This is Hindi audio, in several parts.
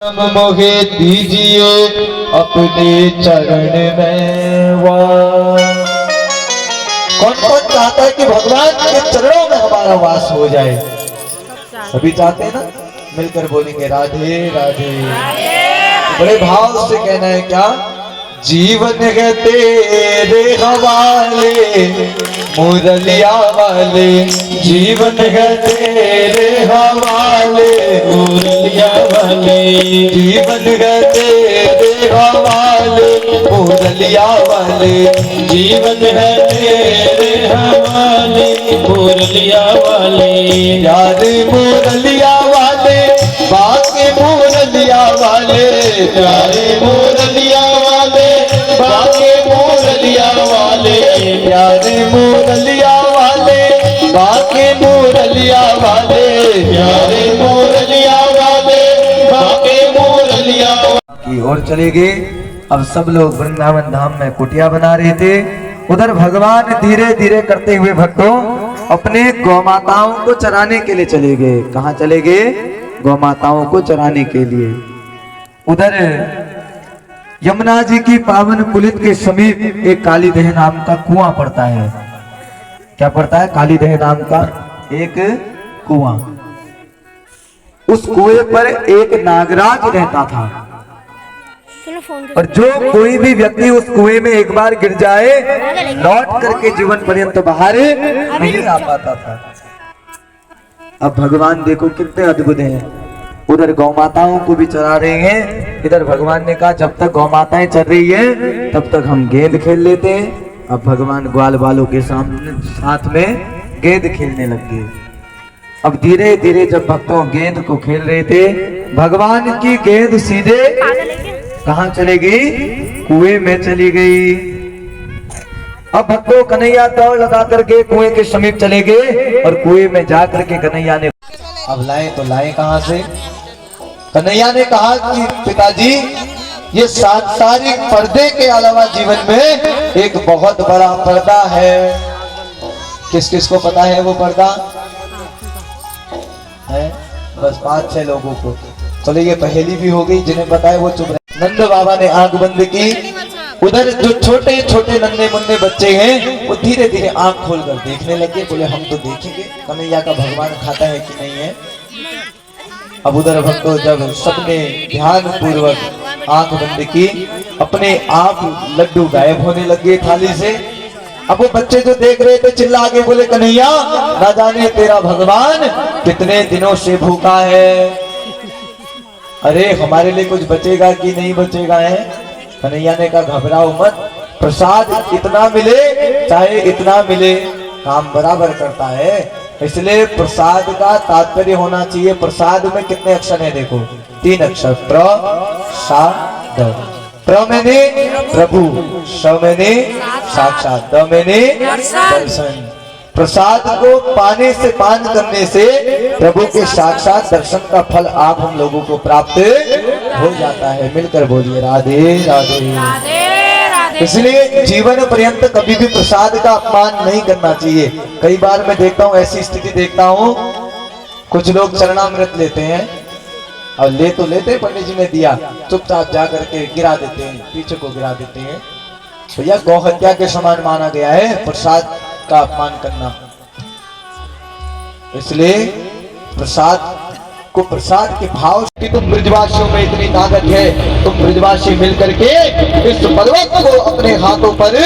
मोहे दीजिए अपने चरण में कौन कौन चाहता है कि भगवान के चरणों में हमारा वास हो जाए? सभी चाहते हैं ना? मिलकर बोलेंगे राधे राधे। बड़े भाव से कहना है क्या? जीवन है तेरे हवाले मुरलिया वाले, जीवन है तेरे हवाले मुरलिया वाले, जीवन है तेरे हवाले मुरलिया वाले, जीवन है तेरे हवाले मुरलिया वाले। यार मुरलिया वाले बाके मुरलिया वाले, प्यारे मुरलिया वाले बाके मुरलिया वाले, प्यारे मुरलिया वाले बाके मुरलिया वाले, प्यारे मुरलिया वाले बाके मुरलिया की ओर चले गए। अब सब लोग वृंदावन धाम में कुटिया बना रहे थे। उधर भगवान धीरे धीरे करते हुए भक्तों अपने गौमाताओं को चराने के लिए चले गए। कहाँ चले गए? गौमाताओं को चराने के लिए। उधर यमुना जी की पावन पुलित के समीप एक कालीदह नाम का कुआं पड़ता है। क्या पड़ता है? कालीदह नाम का एक कुआं। उस कुएं पर एक नागराज रहता था और जो कोई भी व्यक्ति उस कुएं में एक बार गिर जाए लौट करके जीवन पर्यंत बाहर नहीं आ पाता था। अब भगवान देखो कितने अद्भुत हैं। उधर गौमाताओं को भी चरा रहे हैं। इधर भगवान ने कहा जब तक गौमाताएं चल रही है तब तक हम गेंद खेल लेते हैं। अब भगवान ग्वाल बालों के सामने साथ में गेंद खेलने लग गए। अब धीरे धीरे जब भक्तों गेंद को खेल रहे थे, भगवान की गेंद सीधे कहाँ चली गई? कुएं में चली गई। अब भक्तों कन्हैया दौड़ लगा करके कुएं के समीप चले गए और कुएं में जा करके कन्हैया ने अब लाए तो लाए कहां से? कन्हैया ने कहा कि पिताजी ये सांसारिक पर्दे के अलावा जीवन में एक बहुत बड़ा पर्दा है। किस किस को पता है वो पर्दा है? बस 5-6 लोगों को। चलो ये पहेली भी हो गई। जिन्हें पता है वो चुप रहे। नंद बाबा ने आंख बंद की। उधर जो छोटे छोटे नन्हे मुन्ने बच्चे हैं वो धीरे धीरे आंख खोलकर देखने लगे। बोले हम तो देखेंगे कन्हैया का भगवान खाता है कि नहीं है। अब उधर भक्तों जब सबने ध्यान पूर्वक आंख बंद की, अपने आप लड्डू गायब होने लगे थाली से। अब वो बच्चे जो देख रहे थे चिल्ला के बोले कन्हैया ना जाने तेरा भगवान कितने दिनों से भूखा है। अरे हमारे लिए कुछ बचेगा कि नहीं बचेगा है? कन्हैया ने कहा घबराओ मत, प्रसाद इतना मिले चाहे इतना मिले काम बराबर करता है। इसलिए प्रसाद का तात्पर्य होना चाहिए। प्रसाद में कितने अक्षर हैं? देखो 3 अक्षर। प्रसाद। प्र मैंने प्रभु, स मैंने साक्षात, द मैंने दर्शन। प्रसाद को पाने से, पान करने से प्रभु के साक्षात दर्शन का फल आप हम लोगों को प्राप्त हो जाता है। मिलकर बोलिए राधे राधे। इसलिए जीवन पर्यंत कभी भी प्रसाद का अपमान नहीं करना चाहिए। कई बार मैं देखता हूँ, ऐसी स्थिति देखता हूँ, कुछ लोग चरणामृत लेते हैं और ले तो लेते हैं, पंडित जी ने दिया, चुपचाप जा करके गिरा देते हैं, पीछे को गिरा देते हैं। तो यह गौ हत्या के समान माना गया है प्रसाद का अपमान करना। इसलिए प्रसाद को प्रसाद के भाव कि तुम ब्रजवासियों में इतनी ताकत है, तुम ब्रजवासी मिलकर के इस पर्वत को अपने हाथों पर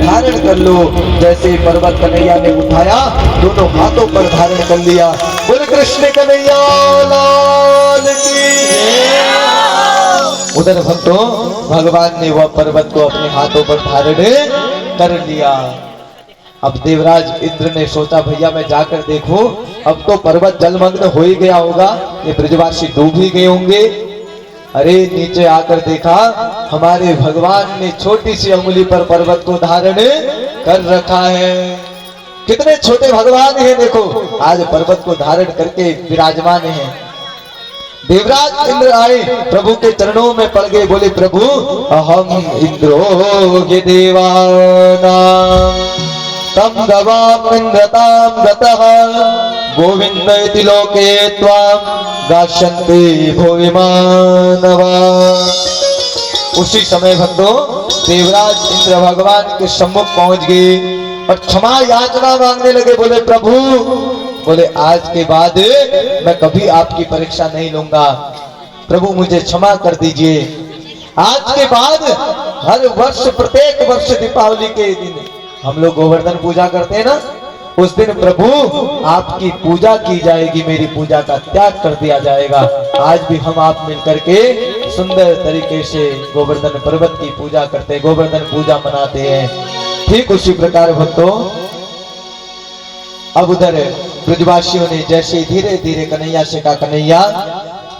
धारण कर लो। जैसे पर्वत कन्हैया ने उठाया, दोनों हाथों पर धारण कर लिया। बोल कृष्ण कन्हैया लाल की। उधर भक्तों भगवान ने वह पर्वत को अपने हाथों पर धारण कर लिया। अब देवराज इंद्र ने सोचा भैया मैं जाकर देखो, अब तो पर्वत जलमग्न हो ही गया होगा, ये ब्रजवासी डूब ही गए होंगे। अरे नीचे आकर देखा हमारे भगवान ने छोटी सी उंगली पर पर्वत को धारण कर रखा है। कितने छोटे भगवान हैं देखो, आज पर्वत को धारण करके विराजमान हैं। देवराज इंद्र आए, प्रभु के चरणों में पड़ गए, बोले प्रभु अहम इंद्रो के देवाना तम गवाम इंद्रताम गतः गोविंद इति लोके त्वां गायन्ति भुवि मानवा। उसी समय भक्तों देवराज इंद्र भगवान के सम्मुख पहुंच गए और क्षमा याचना मांगने लगे। बोले प्रभु, बोले आज के बाद मैं कभी आपकी परीक्षा नहीं लूंगा, प्रभु मुझे क्षमा कर दीजिए। आज के बाद हर वर्ष, प्रत्येक वर्ष दीपावली के दिन हम लोग गोवर्धन पूजा करते हैं ना, उस दिन प्रभु आपकी पूजा की जाएगी, मेरी पूजा का त्याग कर दिया जाएगा। आज भी हम आप मिलकर के सुंदर तरीके से गोवर्धन पर्वत की पूजा करते हैं, गोवर्धन पूजा मनाते हैं। ठीक उसी प्रकार भक्तों अब उधर ब्रजवासियों ने जैसे धीरे धीरे कन्हैया से कहा, कन्हैया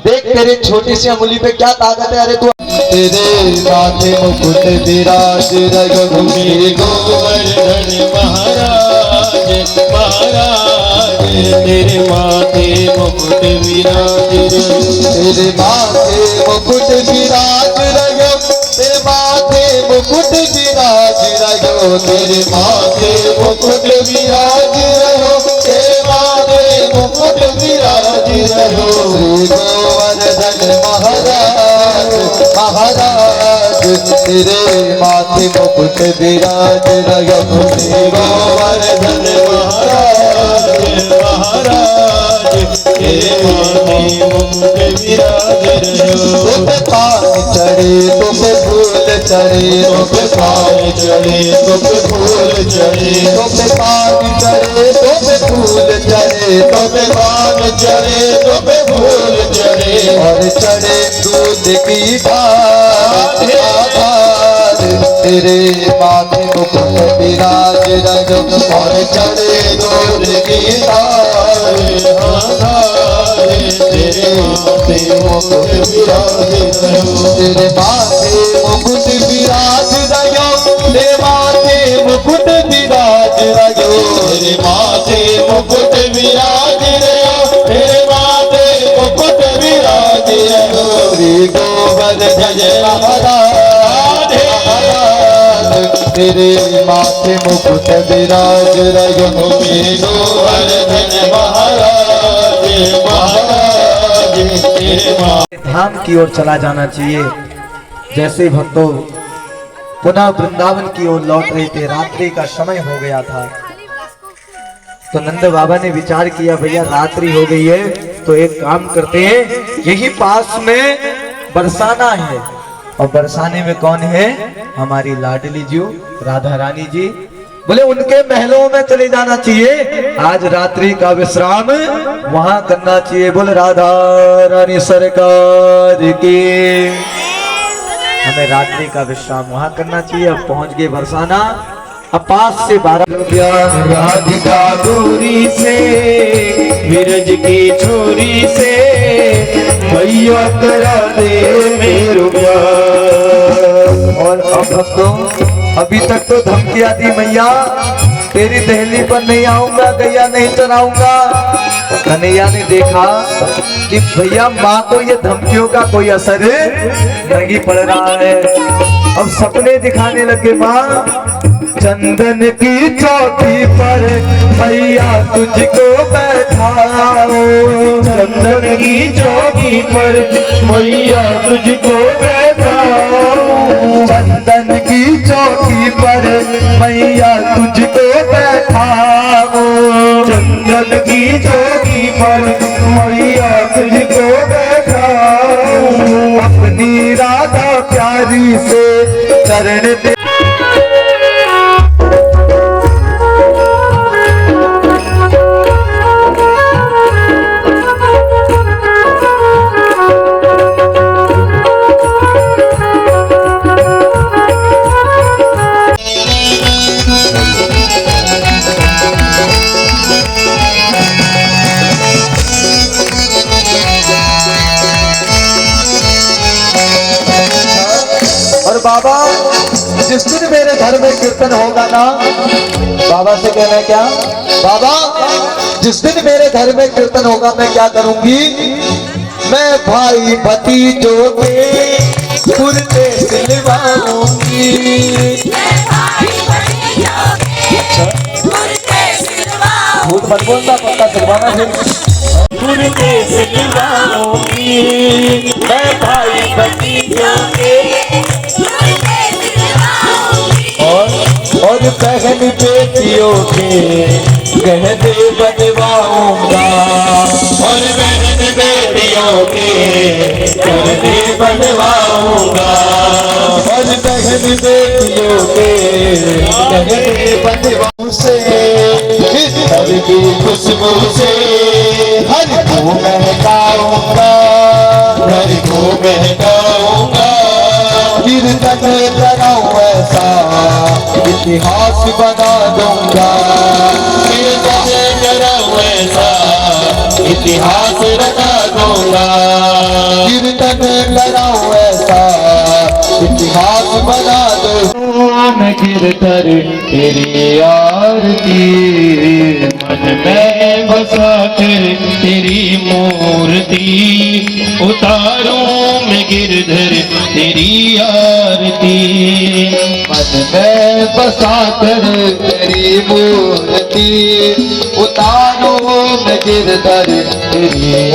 देख तेरे छोटी सी अंगुली पे क्या ताकत है, अरे तू तेरे माथे मुकुट विराज रघुवीर गोवर्धन महाराज महाराज, तेरे माथे मुकुट विराज, तेरे माथे मुकुट विराज रघु, तेरे माथे मुकुट विराज रघु, तेरे माथे मुकुट विराज रघु, तेरे माथे मुकुट विराज रघु। श्री गोवर्धन महाराज महाराज, तेरे माथे मुकुट विराज रघु, श्री गोवर्धन महाराज महाराज, तेरे माथे मुकुट विराज रघु। तुम पान चढ़े तुम फूल चढ़े, तुम पान चढ़े तुम फूल चढ़े, तुम पान चढ़े तुम फूल चढ़े, तुम पान चढ़े तुम फूल चढ़े, और चढ़े दूध की धार, तेरे माथे मुकुट विराज रघु, और चढ़े दूध की धार, तेरे माथे मुकुट विराज रघु, तेरे माथे मुकुट विराज रघु, तेरे माथे मुकुट विराज रघु, तेरे माथे मुकुट विराज रघु, तेरे माथे मुकुट विराज रघु। श्री गोवर्धन महाराज तेरे माथे मुकुट विराज रघु, श्री गोवर्धन महाराज महाराज, तेरे धाम की ओर चला जाना चाहिए। जैसे भक्तों पुनः वृंदावन की ओर लौट रहे थे, रात्रि का समय हो गया था, तो नंद बाबा ने विचार किया भैया रात्रि हो गई है, तो एक काम करते हैं, यही पास में बरसाना है, और बरसाने में कौन है, हमारी लाडली जी राधा रानी जी। बोले उनके महलों में चले जाना चाहिए, आज रात्रि का विश्राम वहां करना चाहिए। बोले राधा रानी सरकार की, हमें रात्रि का विश्राम वहां करना चाहिए। अब पहुंच गए बरसाना, अब पास से 12 राधिका दूरी से विरज की छोरी से, मैया करा दे मेरो प्यार। और अब भक्तों अभी तक तो धमकियां दी, मैया तेरी दहली पर नहीं आऊंगा, गैया नहीं चराऊंगा। कन्हैया ने देखा कि भैया माँ को ये धमकियों का कोई असर नहीं पड़ रहा है। अब सपने दिखाने लगे, माँ चंदन की चौकी पर मैया तुझको बैठाओ, चंदन की चौकी पर मैया तुझको बैठाओ, चंदन की चौकी पर मैया तुझको बैठाओ, चंदन की चौकी पर मैया तुझको बैठाओ, अपनी राधा प्यारी से चरण दे। बाबा जिस दिन मेरे घर में कीर्तन होगा ना, बाबा से कहना है क्या, बाबा जिस दिन मेरे घर में कीर्तन होगा मैं क्या करूंगी, मैं भाई भतीजों के कुर्ते सिलवाऊंगी, मैं भाई भतीजों के कुर्ते सिलवाऊंगी, झूठ मत बोलना, पक्का सिलवाना है। तुरते सिलवाऊंगी मैं भाई भतीजों के, और बहन बेटियों के गहने बनवाऊंगा, और बहन बेटियों के गहने बनवाऊंगा, और बहन बेटियों के गहने बनवाऊं से इस घर की खुशबू से हर को महकाऊंगा, घर को महकाऊंगा, कीर्तन कराऊं ऐसा इतिहास बना दूंगा, कीर्तन कराऊं ऐसा इतिहास रचा दूंगा, कीर्तन कराऊं ऐसा इतिहास बना दूंगा। मैं गिरधर तेरी आरती, मन में बसा कर तेरी मूर्ति, उतारूं मैं गिरधर तेरी आरती, मन में बसा कर तेरी मूर्ति, उतारो मैं गिरधर तेरी